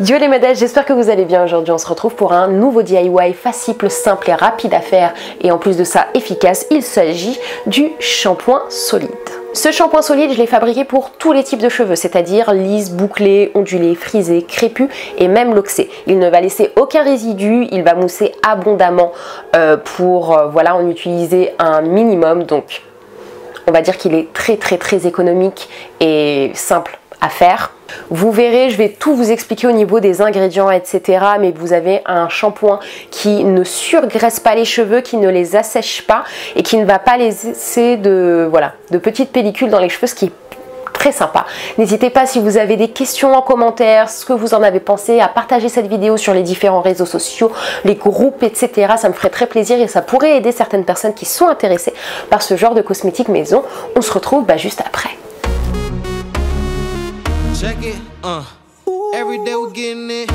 Yo les modèles, j'espère que vous allez bien. Aujourd'hui on se retrouve pour un nouveau DIY facile, simple et rapide à faire et en plus de ça efficace. Il s'agit du shampoing solide. Ce shampoing solide, je l'ai fabriqué pour tous les types de cheveux, c'est-à-dire lisses, bouclés, ondulés, frisés, crépus et même loxés. Il ne va laisser aucun résidu, il va mousser abondamment pour voilà, en utiliser un minimum. Donc on va dire qu'il est très économique et simple à faire. Vous verrez, je vais tout vous expliquer au niveau des ingrédients, etc. Mais vous avez un shampoing qui ne surgraisse pas les cheveux, qui ne les assèche pas et qui ne va pas laisser de petites pellicules dans les cheveux, ce qui est très sympa. N'hésitez pas, si vous avez des questions en commentaire, ce que vous en avez pensé, à partager cette vidéo sur les différents réseaux sociaux, les groupes, etc. Ça me ferait très plaisir et ça pourrait aider certaines personnes qui sont intéressées par ce genre de cosmétiques maison. On se retrouve juste après. Check it, every day we're getting it.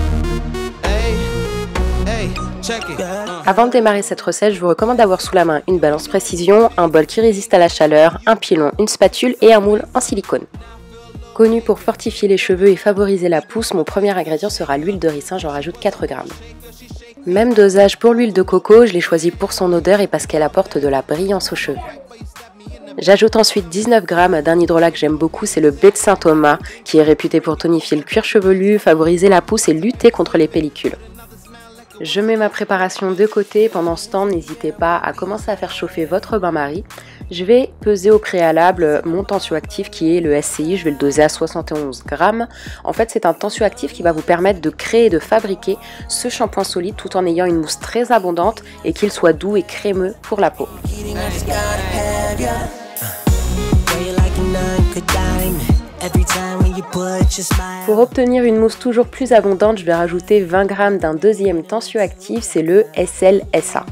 Hey, check it. Avant de démarrer cette recette, je vous recommande d'avoir sous la main une balance précision, un bol qui résiste à la chaleur, un pilon, une spatule et un moule en silicone. Connu pour fortifier les cheveux et favoriser la pousse, mon premier ingrédient sera l'huile de ricin, j'en rajoute 4 grammes. Même dosage pour l'huile de coco, je l'ai choisie pour son odeur et parce qu'elle apporte de la brillance aux cheveux. J'ajoute ensuite 19 grammes d'un hydrolat que j'aime beaucoup, c'est le baie de Saint-Thomas, qui est réputé pour tonifier le cuir chevelu, favoriser la pousse et lutter contre les pellicules. Je mets ma préparation de côté. Pendant ce temps, n'hésitez pas à commencer à faire chauffer votre bain-marie. Je vais peser au préalable mon tensioactif qui est le SCI, je vais le doser à 71 grammes. En fait, c'est un tensioactif qui va vous permettre de créer et de fabriquer ce shampoing solide tout en ayant une mousse très abondante et qu'il soit doux et crémeux pour la peau. Pour obtenir une mousse toujours plus abondante, je vais rajouter 20 grammes d'un deuxième tensioactif, c'est le SLSA.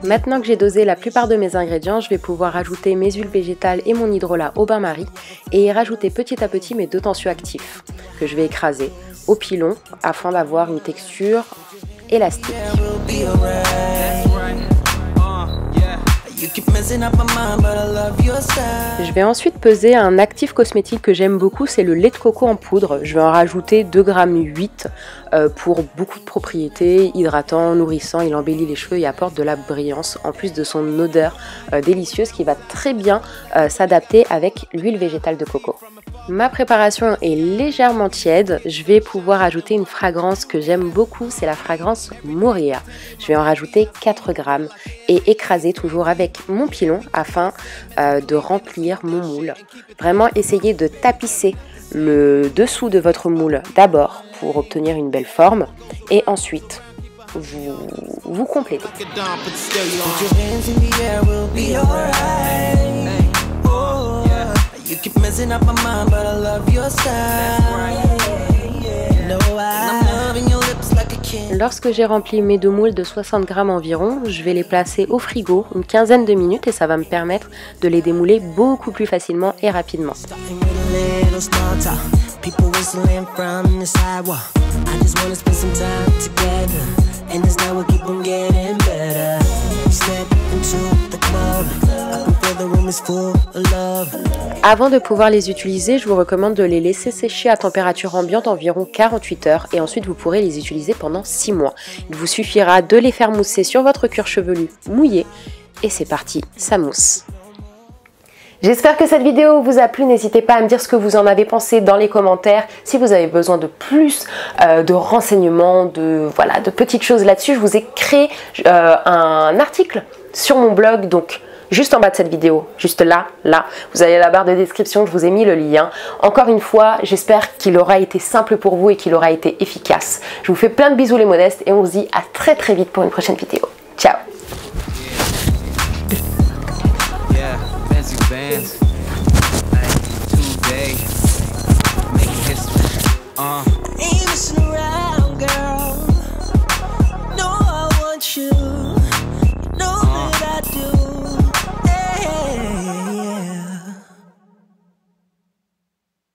Maintenant que j'ai dosé la plupart de mes ingrédients, je vais pouvoir ajouter mes huiles végétales et mon hydrolat au bain-marie et y rajouter petit à petit mes deux tensioactifs que je vais écraser au pilon afin d'avoir une texture élastique. Je vais ensuite peser un actif cosmétique que j'aime beaucoup, c'est le lait de coco en poudre. Je vais en rajouter 2,8 g pour beaucoup de propriétés, hydratant, nourrissant, il embellit les cheveux et apporte de la brillance en plus de son odeur délicieuse qui va très bien s'adapter avec l'huile végétale de coco. Ma préparation est légèrement tiède, je vais pouvoir ajouter une fragrance que j'aime beaucoup, c'est la fragrance Moria. Je vais en rajouter 4 grammes et écraser toujours avec mon pilon afin de remplir mon moule. Vraiment essayer de tapisser le dessous de votre moule d'abord pour obtenir une belle forme et ensuite vous complétez. Lorsque j'ai rempli mes deux moules de 60 grammes environ, je vais les placer au frigo une quinzaine de minutes et ça va me permettre de les démouler beaucoup plus facilement et rapidement. Avant de pouvoir les utiliser, je vous recommande de les laisser sécher à température ambiante environ 48 heures et ensuite vous pourrez les utiliser pendant 6 mois. Il vous suffira de les faire mousser sur votre cuir chevelu mouillé et c'est parti, ça mousse. J'espère que cette vidéo vous a plu, n'hésitez pas à me dire ce que vous en avez pensé dans les commentaires. Si vous avez besoin de plus de renseignements, de petites choses là-dessus, je vous ai créé un article sur mon blog, donc juste en bas de cette vidéo, juste là, vous avez la barre de description, je vous ai mis le lien. Encore une fois, j'espère qu'il aura été simple pour vous et qu'il aura été efficace. Je vous fais plein de bisous les modestes et on se dit à très vite pour une prochaine vidéo.